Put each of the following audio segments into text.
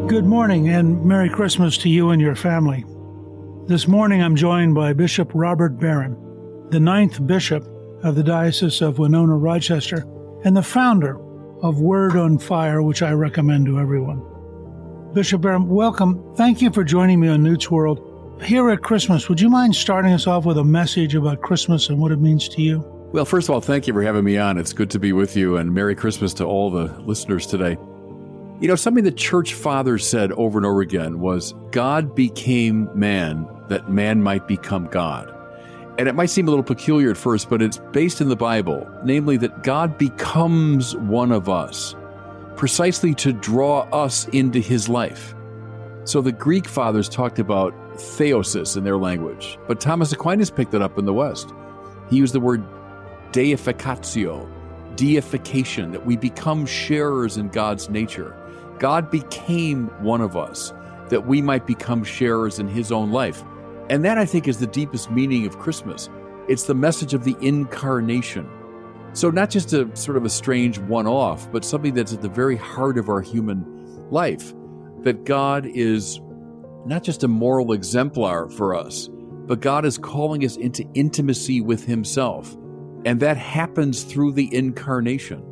Good morning and Merry Christmas to you and your family. This morning I'm joined by Bishop Robert Barron, the 9th Bishop of the Diocese of Winona-Rochester and the founder of Word on Fire, which I recommend to everyone. Bishop Barron, welcome. Thank you for joining me on Newt's World. Here at Christmas, would you mind starting us off with a message about Christmas and what it means to you? Well, first of all, thank you for having me on. It's good to be with you, and Merry Christmas to all the listeners today. You know, something the church fathers said over and over again was, God became man that man might become God. And it might seem a little peculiar at first, but it's based in the Bible, namely that God becomes one of us, precisely to draw us into his life. So the Greek fathers talked about theosis in their language, but Thomas Aquinas picked it up in the West. He used the word deificatio, deification, that we become sharers in God's nature. God became one of us, that we might become sharers in his own life. And that, I think, is the deepest meaning of Christmas. It's the message of the incarnation. So not just a sort of a strange one-off, but something that's at the very heart of our human life, that God is not just a moral exemplar for us, but God is calling us into intimacy with himself. And that happens through the incarnation.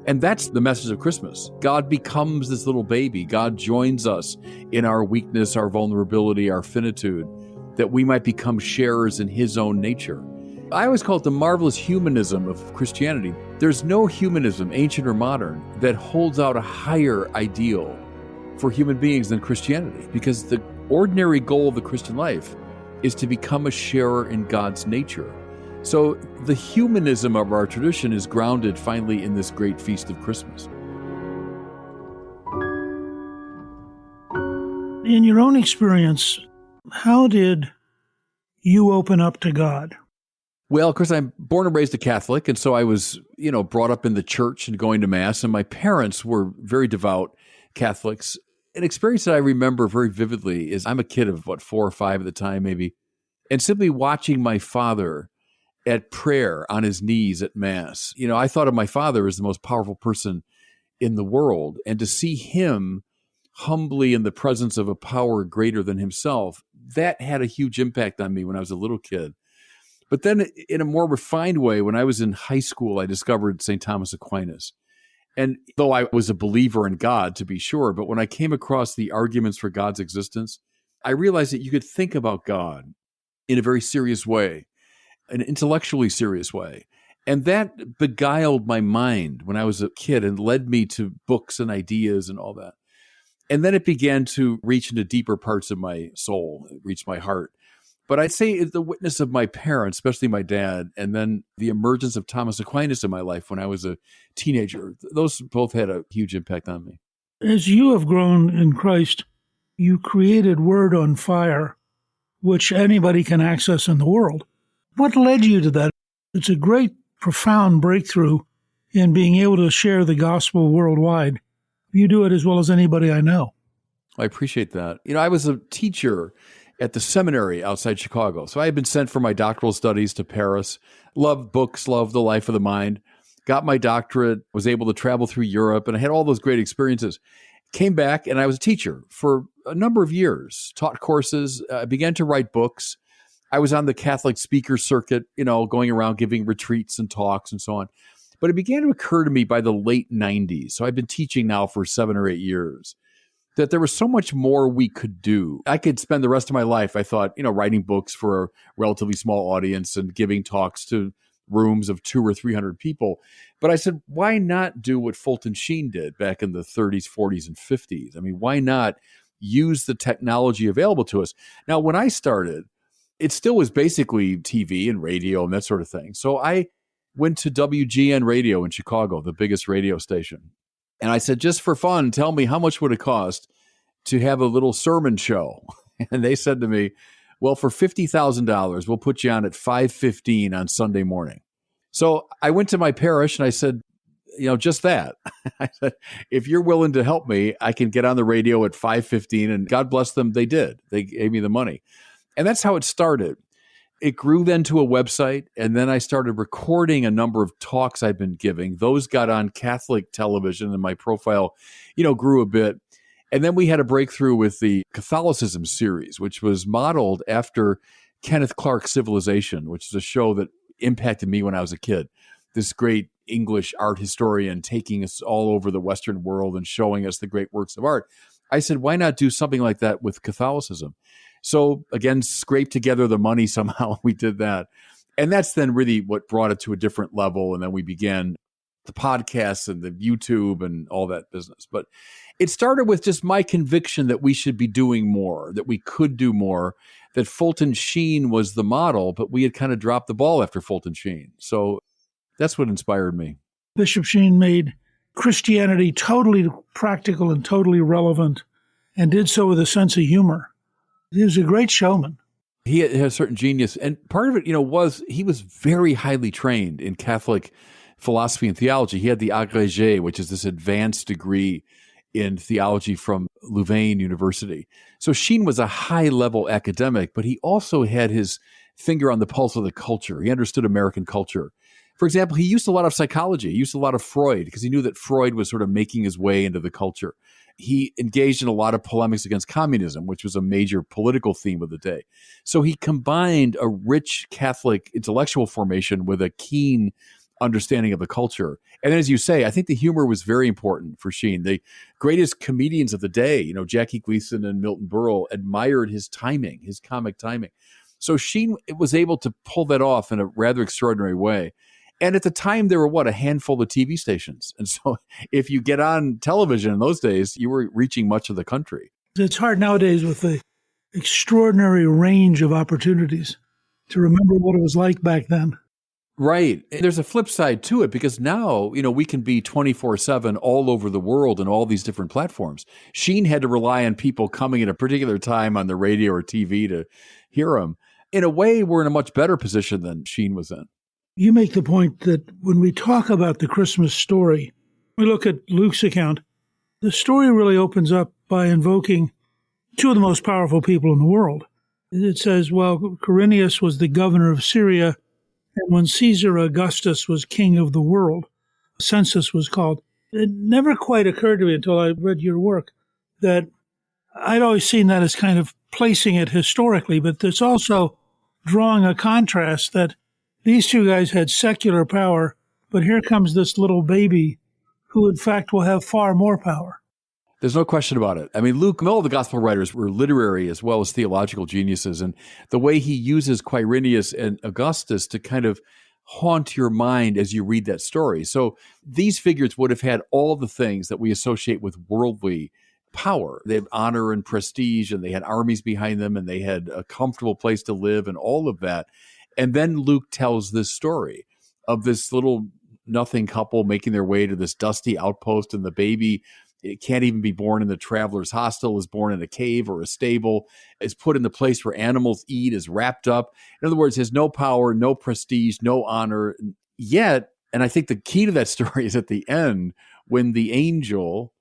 And that's the message of Christmas. God becomes this little baby. God joins us in our weakness, our vulnerability, our finitude, that we might become sharers in his own nature. I always call it the marvelous humanism of Christianity. There's no humanism, ancient or modern, that holds out a higher ideal for human beings than Christianity, because the ordinary goal of the Christian life is to become a sharer in God's nature. So the humanism of our tradition is grounded finally in this great feast of Christmas. In your own experience, how did you open up to God? Well, of course, I'm born and raised a Catholic, and so I was, brought up in the church and going to Mass, and my parents were very devout Catholics. An experience that I remember very vividly is I'm a kid of, 4 or 5 at the time, maybe, and simply watching my father at prayer on his knees at Mass. I thought of my father as the most powerful person in the world, and to see him humbly in the presence of a power greater than himself, that had a huge impact on me when I was a little kid. But then in a more refined way, when I was in high school, I discovered St. Thomas Aquinas. And though I was a believer in God, to be sure, but when I came across the arguments for God's existence, I realized that you could think about God in a very serious way, an intellectually serious way. And that beguiled my mind when I was a kid and led me to books and ideas and all that. And then it began to reach into deeper parts of my soul, it reached my heart. But I'd say the witness of my parents, especially my dad, and then the emergence of Thomas Aquinas in my life when I was a teenager, those both had a huge impact on me. As you have grown in Christ, you created Word on Fire, which anybody can access in the world. What led you to that? It's a great, profound breakthrough in being able to share the gospel worldwide. You do it as well as anybody I know. I appreciate that. I was a teacher at the seminary outside Chicago. So I had been sent for my doctoral studies to Paris, loved books, loved the life of the mind, got my doctorate, was able to travel through Europe, and I had all those great experiences. Came back, and I was a teacher for a number of years, taught courses, began to write books. I was on the Catholic speaker circuit, going around giving retreats and talks and so on. But it began to occur to me by the late 90s, so I've been teaching now for 7 or 8 years, that there was so much more we could do. I could spend the rest of my life, I thought, writing books for a relatively small audience and giving talks to rooms of 200 or 300 people. But I said, why not do what Fulton Sheen did back in the 30s, 40s, and 50s? I mean, why not use the technology available to us? Now, when I started, it still was basically TV and radio and that sort of thing. So I went to WGN Radio in Chicago, the biggest radio station. And I said, just for fun, tell me how much would it cost to have a little sermon show? And they said to me, well, for $50,000, we'll put you on at 5:15 on Sunday morning. So I went to my parish and I said, just that. I said, if you're willing to help me, I can get on the radio at 5:15. And God bless them, they did. They gave me the money. And that's how it started. It grew then to a website, and then I started recording a number of talks I'd been giving. Those got on Catholic television, and my profile, grew a bit. And then we had a breakthrough with the Catholicism series, which was modeled after Kenneth Clark's Civilization, which is a show that impacted me when I was a kid. This great English art historian taking us all over the Western world and showing us the great works of art. I said, why not do something like that with Catholicism? So again, scraped together the money somehow. We did that. And that's then really what brought it to a different level. And then we began the podcasts and the YouTube and all that business. But it started with just my conviction that we should be doing more, that we could do more, that Fulton Sheen was the model, but we had kind of dropped the ball after Fulton Sheen. So that's what inspired me. Bishop Sheen made Christianity totally practical and totally relevant, and did so with a sense of humor. He was a great showman. He had a certain genius. And part of it, was he was very highly trained in Catholic philosophy and theology. He had the agrégé, which is this advanced degree in theology from Louvain University. So Sheen was a high-level academic, but he also had his finger on the pulse of the culture. He understood American culture. For example, he used a lot of psychology. He used a lot of Freud because he knew that Freud was sort of making his way into the culture. He engaged in a lot of polemics against communism, which was a major political theme of the day. So he combined a rich Catholic intellectual formation with a keen understanding of the culture. And as you say, I think the humor was very important for Sheen. The greatest comedians of the day, Jackie Gleason and Milton Berle, admired his timing, his comic timing. So Sheen was able to pull that off in a rather extraordinary way. And at the time, there were, a handful of TV stations. And so if you get on television in those days, you were reaching much of the country. It's hard nowadays with the extraordinary range of opportunities to remember what it was like back then. Right. There's a flip side to it because now, we can be 24/7 all over the world and all these different platforms. Sheen had to rely on people coming at a particular time on the radio or TV to hear him. In a way, we're in a much better position than Sheen was in. You make the point that when we talk about the Christmas story, we look at Luke's account, the story really opens up by invoking two of the most powerful people in the world. It says, Quirinius was the governor of Syria, and when Caesar Augustus was king of the world, a census was called. It never quite occurred to me until I read your work that I'd always seen that as kind of placing it historically, but there's also drawing a contrast that these two guys had secular power, but here comes this little baby who, in fact, will have far more power. There's no question about it. I mean, Luke, all the gospel writers were literary as well as theological geniuses. And the way he uses Quirinius and Augustus to kind of haunt your mind as you read that story. So these figures would have had all the things that we associate with worldly power. They had honor and prestige, and they had armies behind them, and they had a comfortable place to live and all of that. And then Luke tells this story of this little nothing couple making their way to this dusty outpost, and the baby, it can't even be born in the traveler's hostel, is born in a cave or a stable, is put in the place where animals eat, is wrapped up. In other words, has no power, no prestige, no honor. Yet, and I think the key to that story is at the end, when the angel,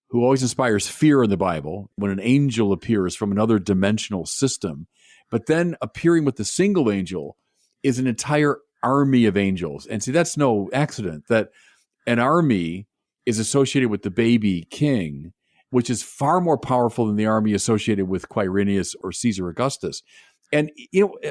who always inspires fear in the Bible, when an angel appears from another dimensional system, but then appearing with the single angel is an entire army of angels. And see, that's no accident that an army is associated with the baby king, which is far more powerful than the army associated with Quirinius or Caesar Augustus. And,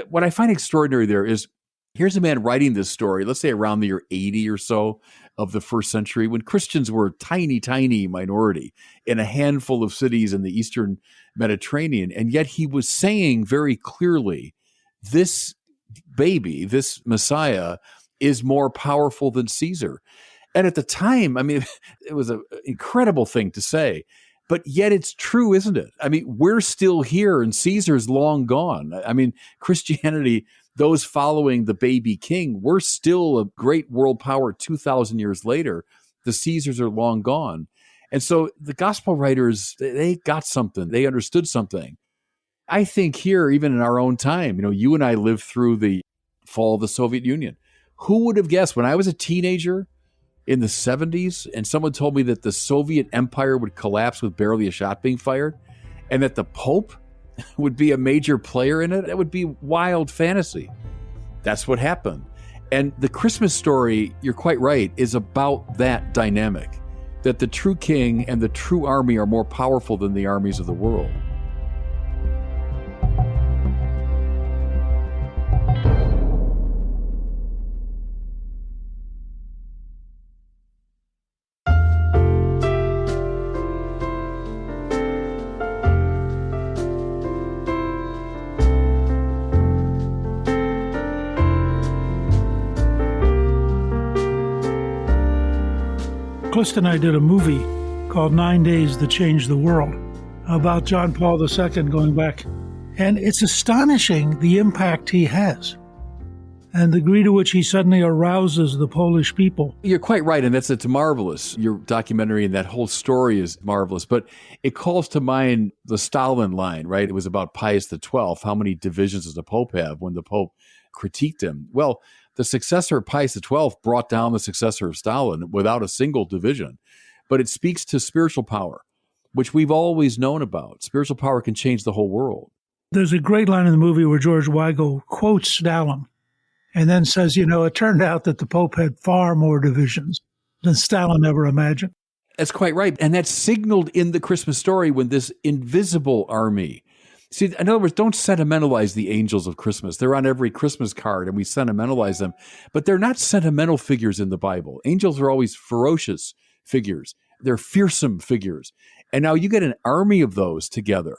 what I find extraordinary there is, here's a man writing this story, let's say around the year 80 or so of the first century, when Christians were a tiny, tiny minority in a handful of cities in the Eastern Mediterranean. And yet he was saying very clearly, this baby, this Messiah, is more powerful than Caesar. And at the time, I mean, it was an incredible thing to say, but yet it's true, isn't it? I mean, we're still here and Caesar's long gone. I mean, Christianity, those following the baby king, we're still a great world power 2,000 years later. The Caesars are long gone. And so the gospel writers, they got something. They understood something. I think here, even in our own time, you and I lived through the fall of the Soviet Union. Who would have guessed when I was a teenager in the 70s and someone told me that the Soviet empire would collapse with barely a shot being fired and that the Pope would be a major player in it? That would be wild fantasy. That's what happened. And the Christmas story, you're quite right, is about that dynamic. that the true king and the true army are more powerful than the armies of the world. Clist and I did a movie called 9 Days That Changed the World about John Paul II going back. And it's astonishing the impact he has and the degree to which he suddenly arouses the Polish people. You're quite right, and it's marvelous. Your documentary and that whole story is marvelous, but it calls to mind the Stalin line, right? It was about Pius XII. How many divisions does the Pope have when the Pope critiqued him? Well, the successor of Pius XII brought down the successor of Stalin without a single division. But it speaks to spiritual power, which we've always known about. Spiritual power can change the whole world. There's a great line in the movie where George Weigel quotes Stalin and then says, it turned out that the Pope had far more divisions than Stalin ever imagined. That's quite right. And that's signaled in the Christmas story when this invisible army. See, in other words, don't sentimentalize the angels of Christmas. They're on every Christmas card and we sentimentalize them, but they're not sentimental figures in the Bible. Angels are always ferocious figures. They're fearsome figures. And now you get an army of those together.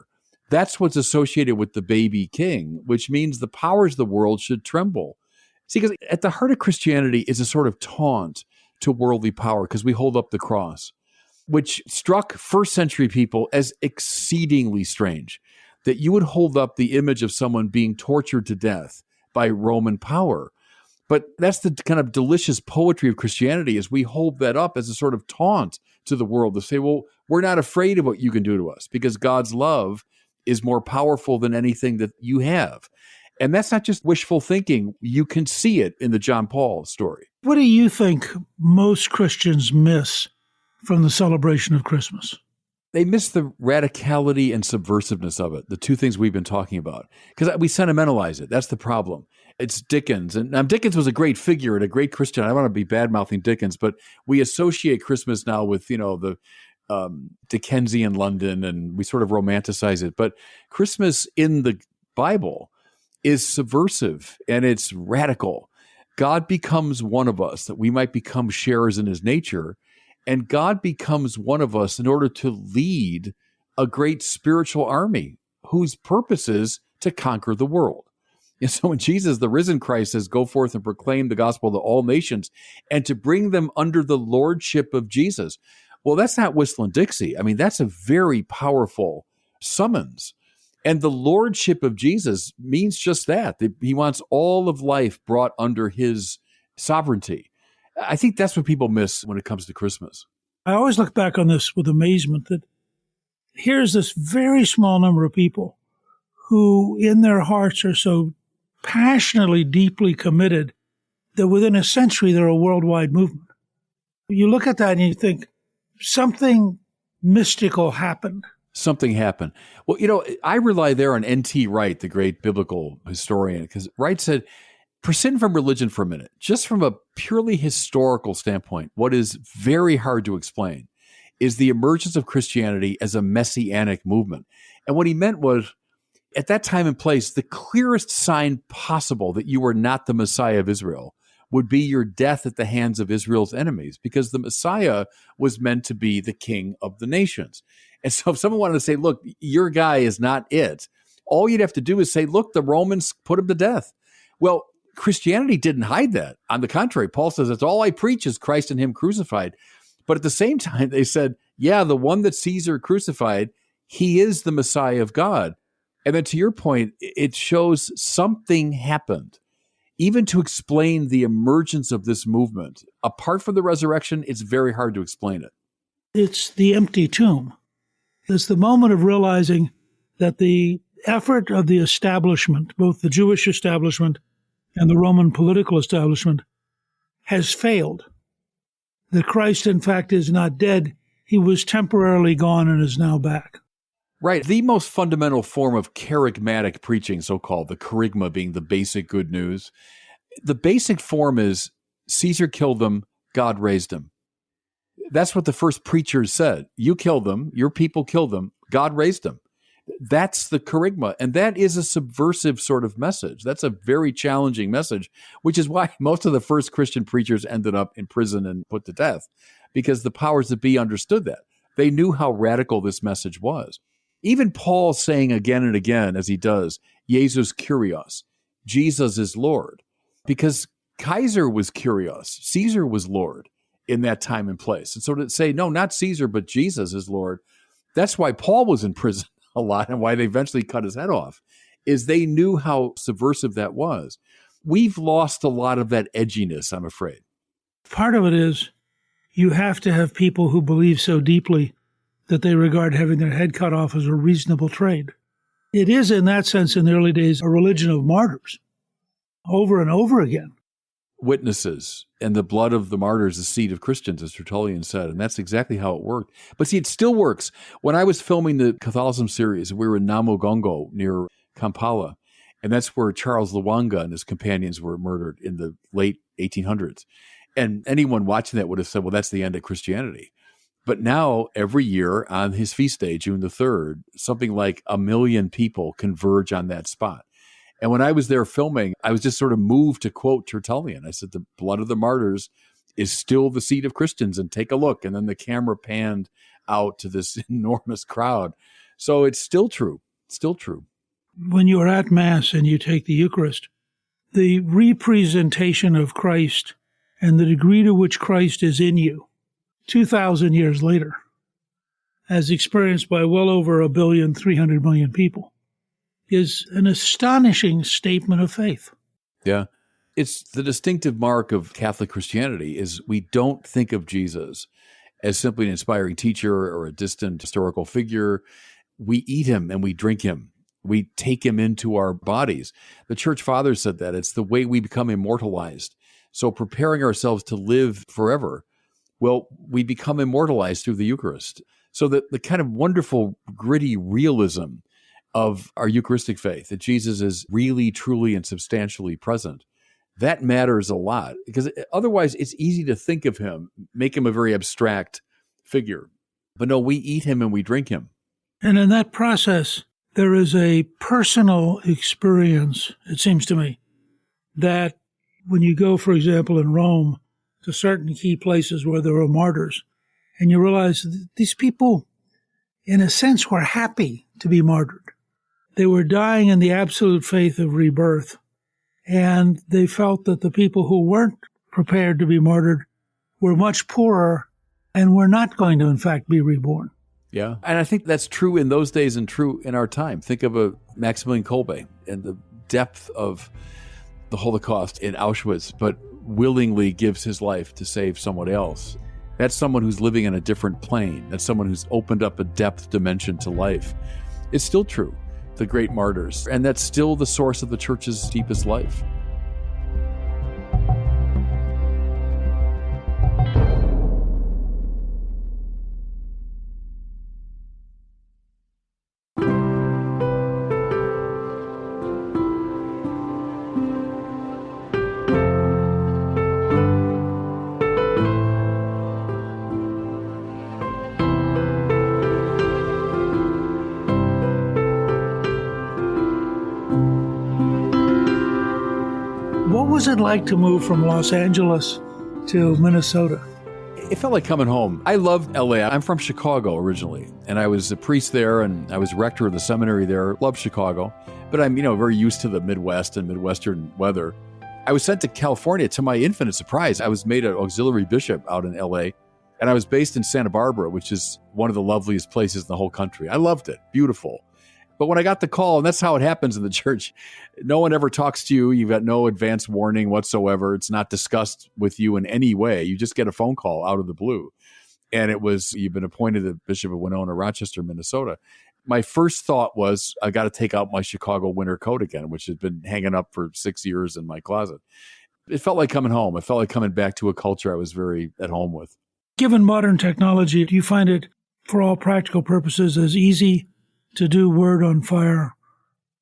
That's what's associated with the baby king, which means the powers of the world should tremble. See, because at the heart of Christianity is a sort of taunt to worldly power because we hold up the cross, which struck first century people as exceedingly strange. That you would hold up the image of someone being tortured to death by Roman power. But that's the kind of delicious poetry of Christianity is we hold that up as a sort of taunt to the world to say, well, we're not afraid of what you can do to us because God's love is more powerful than anything that you have. And that's not just wishful thinking. You can see it in the John Paul story. What do you think most Christians miss from the celebration of Christmas? They miss the radicality and subversiveness of it, the two things we've been talking about, because we sentimentalize it. That's the problem. It's Dickens. And Dickens was a great figure and a great Christian. I don't want to be bad-mouthing Dickens, but we associate Christmas now with, the Dickensian London, and we sort of romanticize it. But Christmas in the Bible is subversive and it's radical. God becomes one of us, that we might become sharers in his nature. And God becomes one of us in order to lead a great spiritual army whose purpose is to conquer the world. And so when Jesus, the risen Christ, says, go forth and proclaim the gospel to all nations and to bring them under the lordship of Jesus. Well, that's not Whistling Dixie. I mean, that's a very powerful summons. And the lordship of Jesus means just that he wants all of life brought under his sovereignty. I think that's what people miss when it comes to Christmas. I always look back on this with amazement that here's this very small number of people who in their hearts are so passionately, deeply committed that within a century they're a worldwide movement. You look at that and you think something mystical happened. Something happened. Well, I rely there on N.T. Wright, the great biblical historian, because Wright said, prescind from religion for a minute, just from a purely historical standpoint. What is very hard to explain is the emergence of Christianity as a messianic movement. And what he meant was, at that time and place, the clearest sign possible that you were not the Messiah of Israel would be your death at the hands of Israel's enemies, because the Messiah was meant to be the king of the nations. And so if someone wanted to say, look, your guy is not it, all you'd have to do is say, look, the Romans put him to death. Well, Christianity didn't hide that. On the contrary, Paul says, that's all I preach is Christ and him crucified. But at the same time, they said, yeah, the one that Caesar crucified, he is the Messiah of God. And then to your point, it shows something happened. Even to explain the emergence of this movement, apart from the resurrection, it's very hard to explain it. It's the empty tomb. It's the moment of realizing that the effort of the establishment, both the Jewish establishment and the Roman political establishment, has failed. That Christ, in fact, is not dead. He was temporarily gone and is now back. Right. The most fundamental form of charismatic preaching, so-called, the charisma being the basic good news. The basic form is Caesar killed him, God raised him. That's what the first preachers said. You killed them. Your people killed them. God raised them. That's the kerygma. And that is a subversive sort of message. That's a very challenging message, which is why most of the first Christian preachers ended up in prison and put to death, because the powers that be understood that. They knew how radical this message was. Even Paul saying again and again, as he does, Jesus Kyrios, Jesus is Lord, because Kaiser was Kyrios, Caesar was Lord in that time and place. And so to say, no, not Caesar, but Jesus is Lord, that's why Paul was in prison a lot and why they eventually cut his head off, is they knew how subversive that was. We've lost a lot of that edginess, I'm afraid. Part of it is you have to have people who believe so deeply that they regard having their head cut off as a reasonable trade. It is, in that sense, in the early days, a religion of martyrs, over and over again. Witnesses, and the blood of the martyrs, the seed of Christians, as Tertullian said, and that's exactly how it worked. But see, it still works. When I was filming the Catholicism series, we were in Namugongo near Kampala, and that's where Charles Lwanga and his companions were murdered in the late 1800s. And anyone watching that would have said, well, that's the end of Christianity. But now, every year on his feast day, June the 3rd, something like 1 million people converge on that spot. And when I was there filming, I was just sort of moved to quote Tertullian. I said, the blood of the martyrs is still the seed of Christians, and take a look. And then the camera panned out to this enormous crowd. So it's still true, still true. When you are at Mass and you take the Eucharist, the representation of Christ and the degree to which Christ is in you, 2,000 years later, as experienced by well over 1,300,000,000 people, is an astonishing statement of faith. Yeah. It's the distinctive mark of Catholic Christianity is we don't think of Jesus as simply an inspiring teacher or a distant historical figure. We eat him and we drink him. We take him into our bodies. The Church Fathers said that. It's the way we become immortalized. So preparing ourselves to live forever, well, we become immortalized through the Eucharist. So the kind of wonderful, gritty realism of our Eucharistic faith, that Jesus is really, truly, and substantially present, that matters a lot, because otherwise it's easy to think of him, make him a very abstract figure. But no, we eat him and we drink him. And in that process, there is a personal experience, it seems to me, that when you go, for example, in Rome, to certain key places where there are martyrs, and you realize that these people, in a sense, were happy to be martyred. They were dying in the absolute faith of rebirth, and they felt that the people who weren't prepared to be martyred were much poorer and were not going to, in fact, be reborn. Yeah, and I think that's true in those days and true in our time. Think of a Maximilian Kolbe and the depth of the Holocaust in Auschwitz, but willingly gives his life to save someone else. That's someone who's living in a different plane. That's someone who's opened up a depth dimension to life. It's still true, the great martyrs, and that's still the source of the Church's deepest life. What was it like to move from Los Angeles to Minnesota? It felt like coming home. I loved LA. I'm from Chicago originally, and I was a priest there, and I was rector of the seminary there. Loved Chicago, but I'm, very used to the Midwest and Midwestern weather. I was sent to California. To my infinite surprise, I was made an auxiliary bishop out in LA, and I was based in Santa Barbara, which is one of the loveliest places in the whole country. I loved it. Beautiful. But when I got the call, and that's how it happens in the church, no one ever talks to you. You've got no advance warning whatsoever. It's not discussed with you in any way. You just get a phone call out of the blue. And it was, you've been appointed the Bishop of Winona-Rochester, Minnesota. My first thought was, I got to take out my Chicago winter coat again, which had been hanging up for 6 years in my closet. It felt like coming home. It felt like coming back to a culture I was very at home with. Given modern technology, do you find it, for all practical purposes, as easy to do Word on Fire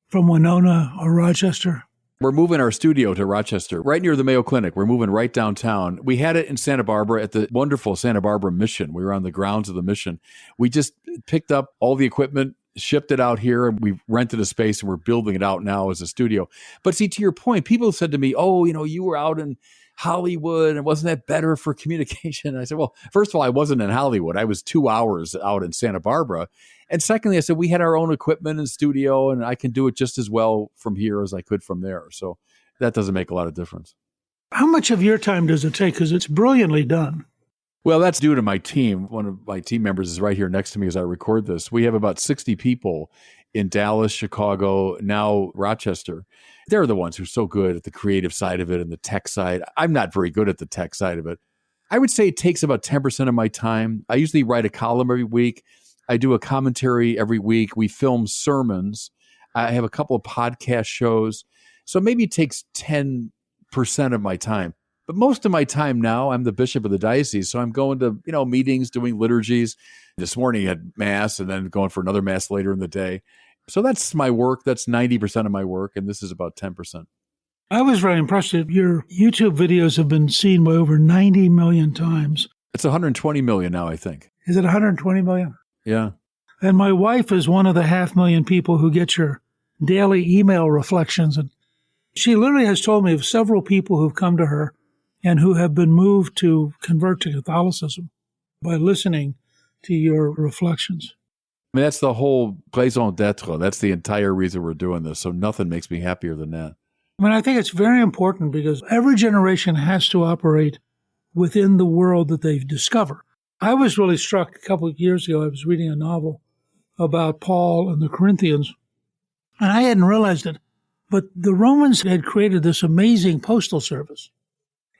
from Winona or Rochester? We're moving our studio to Rochester, right near the Mayo Clinic. We're moving right downtown. We had it in Santa Barbara at the wonderful Santa Barbara Mission. We were on the grounds of the mission. We just picked up all the equipment, shipped it out here, and we've rented a space, and we're building it out now as a studio. But see, to your point, people said to me, oh, you were out in Hollywood, and wasn't that better for communication? And I said, well, first of all, I wasn't in Hollywood. I was 2 hours out in Santa Barbara. And secondly, I said, we had our own equipment and studio, and I can do it just as well from here as I could from there. So that doesn't make a lot of difference. How much of your time does it take? Because it's brilliantly done. Well, that's due to my team. One of my team members is right here next to me as I record this. We have about 60 people in Dallas, Chicago, now Rochester. They're the ones who are so good at the creative side of it and the tech side. I'm not very good at the tech side of it. I would say it takes about 10% of my time. I usually write a column every week. I do a commentary every week. We film sermons. I have a couple of podcast shows. So maybe it takes 10% of my time. But most of my time now, I'm the bishop of the diocese. So I'm going to, meetings, doing liturgies. This morning I had mass and then going for another mass later in the day. So that's my work. That's 90% of my work. And this is about 10%. I was very impressed that your YouTube videos have been seen by over 90 million times. It's 120 million now, I think. Is it 120 million? Yeah. And my wife is one of the 500,000 people who get your daily email reflections. And she literally has told me of several people who've come to her and who have been moved to convert to Catholicism by listening to your reflections. I mean, that's the whole raison d'etre. That's the entire reason we're doing this. So nothing makes me happier than that. I mean, I think it's very important because every generation has to operate within the world that they've discovered. I was really struck a couple of years ago. I was reading a novel about Paul and the Corinthians, and I hadn't realized it, but the Romans had created this amazing postal service.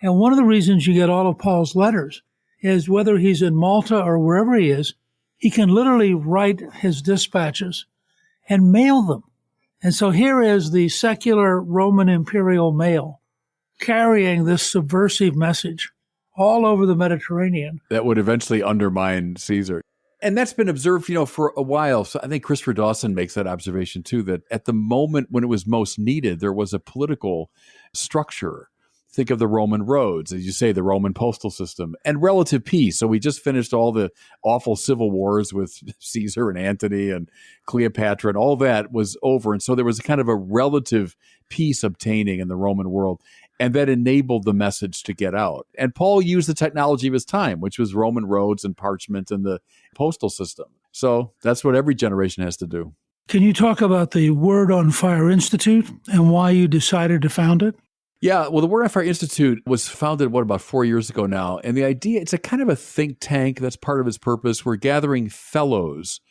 And one of the reasons you get all of Paul's letters is whether he's in Malta or wherever he is, he can literally write his dispatches and mail them. And so here is the secular Roman imperial mail carrying this subversive message all over the Mediterranean. That would eventually undermine Caesar. And that's been observed, for a while. So I think Christopher Dawson makes that observation too, that at the moment when it was most needed, there was a political structure. Think of the Roman roads, as you say, the Roman postal system, and relative peace. So we just finished all the awful civil wars with Caesar and Antony and Cleopatra, and all that was over. And so there was a kind of a relative peace obtaining in the Roman world. And that enabled the message to get out. And Paul used the technology of his time, which was Roman roads and parchment and the postal system. So that's what every generation has to do. Can you talk about the Word on Fire Institute and why you decided to found it? Yeah, well, the Word on Fire Institute was founded, about 4 years ago now. And the idea, it's a kind of a think tank. That's part of its purpose. We're gathering fellows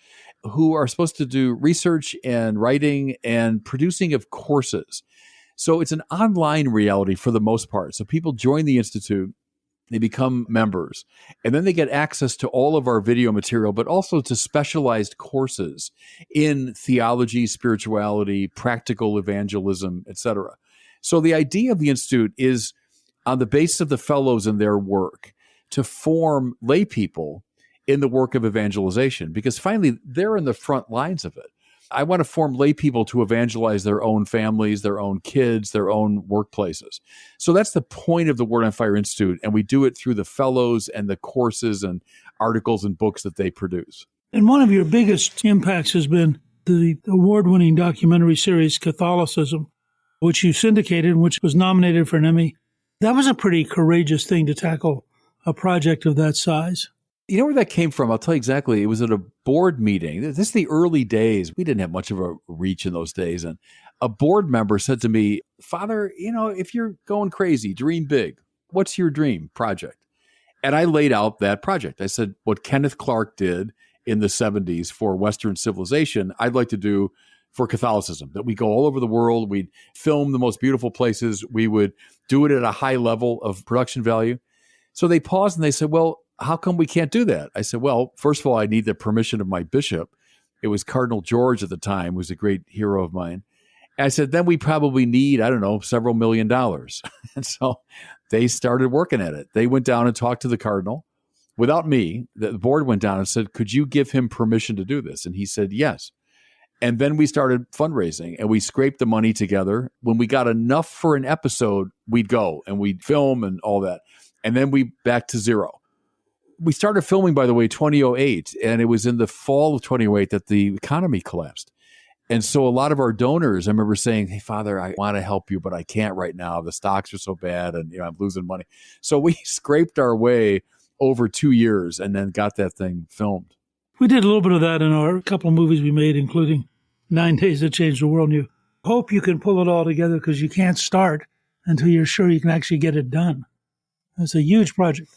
who are supposed to do research and writing and producing of courses. So it's an online reality for the most part. So people join the Institute, they become members, and then they get access to all of our video material, but also to specialized courses in theology, spirituality, practical evangelism, etc. So the idea of the Institute is, on the basis of the fellows and their work, to form lay people in the work of evangelization, because finally they're in the front lines of it. I want to form lay people to evangelize their own families, their own kids, their own workplaces. So that's the point of the Word on Fire Institute, and we do it through the fellows and the courses and articles and books that they produce. And one of your biggest impacts has been the award-winning documentary series Catholicism, which you syndicated, which was nominated for an Emmy. That was a pretty courageous thing to tackle a project of that size. You know where that came from? I'll tell you exactly. It was at a board meeting. This is the early days. We didn't have much of a reach in those days. And a board member said to me, Father, if you're going crazy, dream big. What's your dream project? And I laid out that project. I said, what Kenneth Clark did in the 70s for Western civilization, I'd like to do for Catholicism, that we go all over the world. We'd film the most beautiful places. We would do it at a high level of production value. So they paused and they said, well, how come we can't do that? I said, well, first of all, I need the permission of my bishop. It was Cardinal George at the time, who was a great hero of mine. And I said, then we probably need, several $1 million. And so they started working at it. They went down and talked to the Cardinal without me. The board went down and said, could you give him permission to do this? And he said, yes. And then we started fundraising and we scraped the money together. When we got enough for an episode, we'd go and we'd film and all that. And then we back to zero. We started filming, by the way, 2008. And it was in the fall of 2008 that the economy collapsed. And so a lot of our donors, I remember saying, hey, Father, I want to help you, but I can't right now. The stocks are so bad and I'm losing money. So we scraped our way over 2 years and then got that thing filmed. We did a little bit of that in our couple of movies we made, including 9 Days That Changed the World. And you hope you can pull it all together because you can't start until you're sure you can actually get it done. It's a huge project.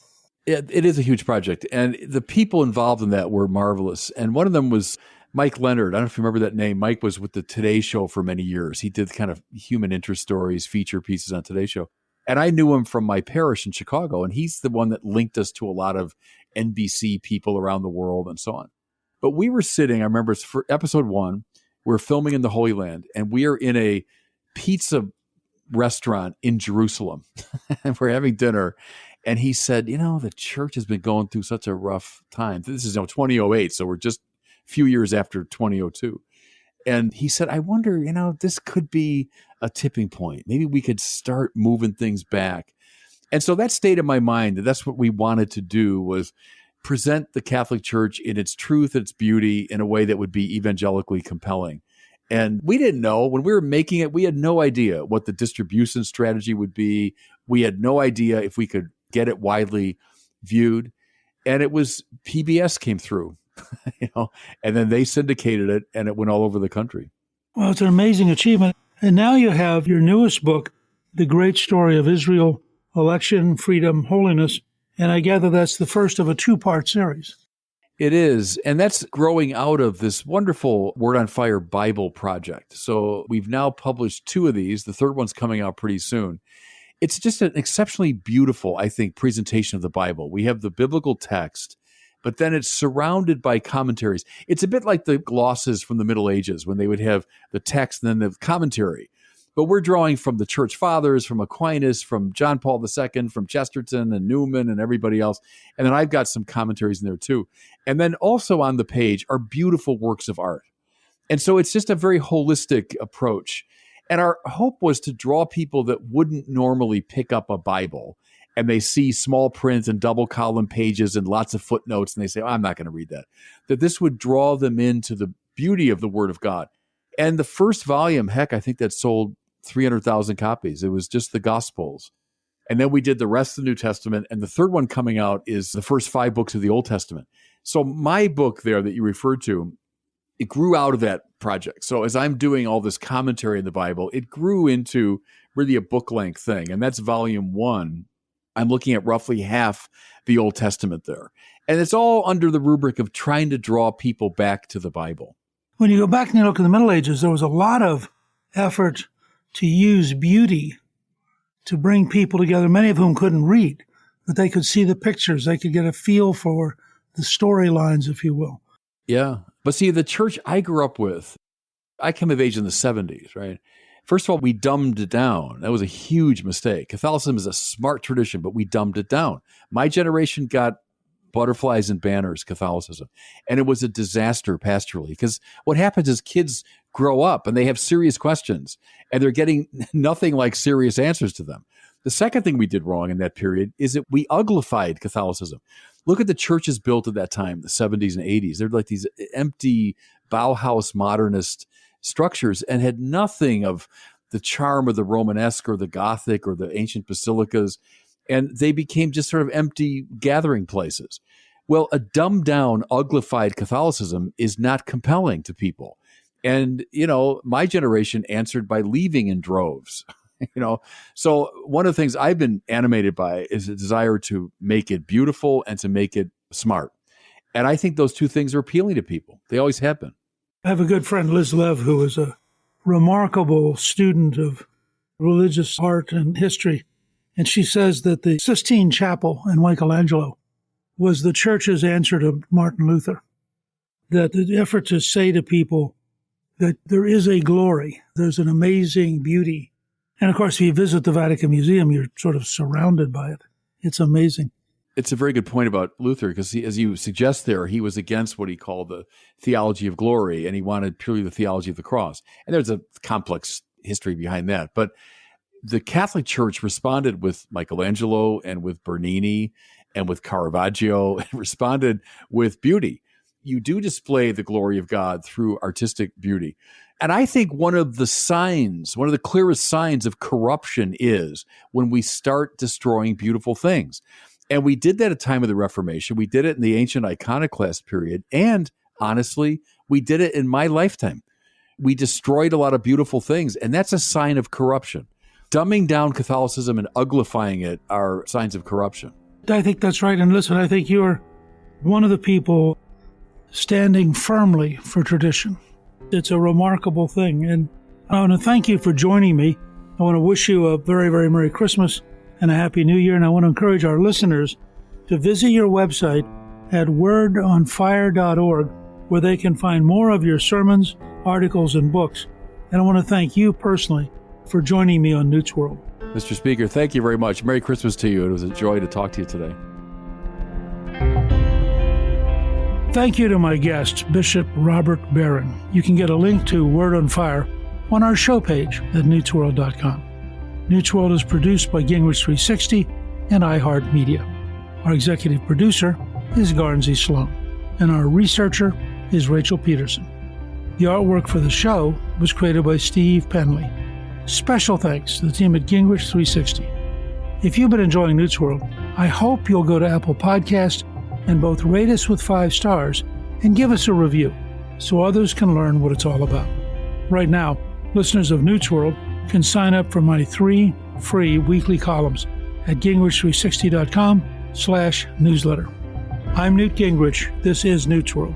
It is a huge project. And the people involved in that were marvelous. And one of them was Mike Leonard. I don't know if you remember that name. Mike was with the Today Show for many years. He did kind of human interest stories, feature pieces on Today Show. And I knew him from my parish in Chicago. And he's the one that linked us to a lot of NBC people around the world and so on. But we were sitting, I remember it's for episode 1, we're filming in the Holy Land, and we are in a pizza restaurant in Jerusalem. And we're having dinner. And he said, the church has been going through such a rough time. This is 2008, so we're just a few years after 2002. And he said, I wonder, this could be a tipping point. Maybe we could start moving things back. And so that stayed in my mind that that's what we wanted to do, was present the Catholic Church in its truth, its beauty, in a way that would be evangelically compelling. And we didn't know when we were making it, we had no idea what the distribution strategy would be. We had no idea if we could get it widely viewed. And it was PBS came through, and then they syndicated it and it went all over the country. Well, it's an amazing achievement. And now you have your newest book, The Great Story of Israel, Election, Freedom, Holiness. And I gather that's the first of a 2-part series. It is. And that's growing out of this wonderful Word on Fire Bible project. So we've now published 2 of these. The third one's coming out pretty soon. It's just an exceptionally beautiful, I think, presentation of the Bible. We have the biblical text, but then it's surrounded by commentaries. It's a bit like the glosses from the Middle Ages when they would have the text and then the commentary. But we're drawing from the Church Fathers, from Aquinas, from John Paul II, from Chesterton and Newman and everybody else. And then I've got some commentaries in there too. And then also on the page are beautiful works of art. And so it's just a very holistic approach. And our hope was to draw people that wouldn't normally pick up a Bible and they see small print and double column pages and lots of footnotes and they say, I'm not going to read that. That this would draw them into the beauty of the Word of God. And the first volume, I think that sold 300,000 copies. It was just the Gospels. And then we did the rest of the New Testament. And the third one coming out is the first 5 books of the Old Testament. So my book there that you referred to, it grew out of that project. So as I'm doing all this commentary in the Bible, it grew into really a book-length thing. And that's volume 1. I'm looking at roughly half the Old Testament there. And it's all under the rubric of trying to draw people back to the Bible. When you go back and you look in the Middle Ages, there was a lot of effort to use beauty to bring people together, many of whom couldn't read, but they could see the pictures. They could get a feel for the storylines, if you will. Yeah. But see, the church I grew up with, I came of age in the 70s, right? First of all, we dumbed it down. That was a huge mistake. Catholicism is a smart tradition, but we dumbed it down. My generation got butterflies and banners Catholicism. And it was a disaster pastorally because what happens is kids grow up and they have serious questions and they're getting nothing like serious answers to them. The second thing we did wrong in that period is that we uglified Catholicism. Look at the churches built at that time, the 70s and 80s. They're like these empty Bauhaus modernist structures and had nothing of the charm of the Romanesque or the Gothic or the ancient basilicas. And they became just sort of empty gathering places. Well, a dumbed down, uglified Catholicism is not compelling to people. And, my generation answered by leaving in droves, So one of the things I've been animated by is a desire to make it beautiful and to make it smart. And I think those two things are appealing to people. They always have been. I have a good friend, Liz Lev, who is a remarkable student of religious art and history. And she says that the Sistine Chapel in Michelangelo was the church's answer to Martin Luther. That the effort to say to people that there is a glory, there's an amazing beauty. And of course, if you visit the Vatican Museum, you're sort of surrounded by it. It's amazing. It's a very good point about Luther, because as you suggest there, he was against what he called the theology of glory, and he wanted purely the theology of the cross. And there's a complex history behind that. But the Catholic Church responded with Michelangelo and with Bernini and with Caravaggio, and responded with beauty. You do display the glory of God through artistic beauty. And I think one of the clearest signs of corruption is when we start destroying beautiful things. And we did that at the time of the Reformation. We did it in the ancient iconoclast period. And honestly, we did it in my lifetime. We destroyed a lot of beautiful things. And that's a sign of corruption. Dumbing down Catholicism and uglifying it are signs of corruption. I think that's right. And listen, I think you're one of the people standing firmly for tradition. It's a remarkable thing. And I want to thank you for joining me. I want to wish you a very, very Merry Christmas and a Happy New Year. And I want to encourage our listeners to visit your website at wordonfire.org, where they can find more of your sermons, articles, and books. And I want to thank you personally for joining me on Newt's World. Mr. Speaker, thank you very much. Merry Christmas to you. It was a joy to talk to you today. Thank you to my guest, Bishop Robert Barron. You can get a link to Word on Fire on our show page at newtsworld.com. Newt's World is produced by Gingrich 360 and iHeartMedia. Our executive producer is Garnsey Sloan, and our researcher is Rachel Peterson. The artwork for the show was created by Steve Penley. Special thanks to the team at Gingrich 360. If you've been enjoying Newt's World, I hope you'll go to Apple Podcasts and both rate us with 5 stars and give us a review so others can learn what it's all about. Right now, listeners of Newt's World can sign up for my 3 free weekly columns at gingrich360.com/newsletter. I'm Newt Gingrich. This is Newt's World.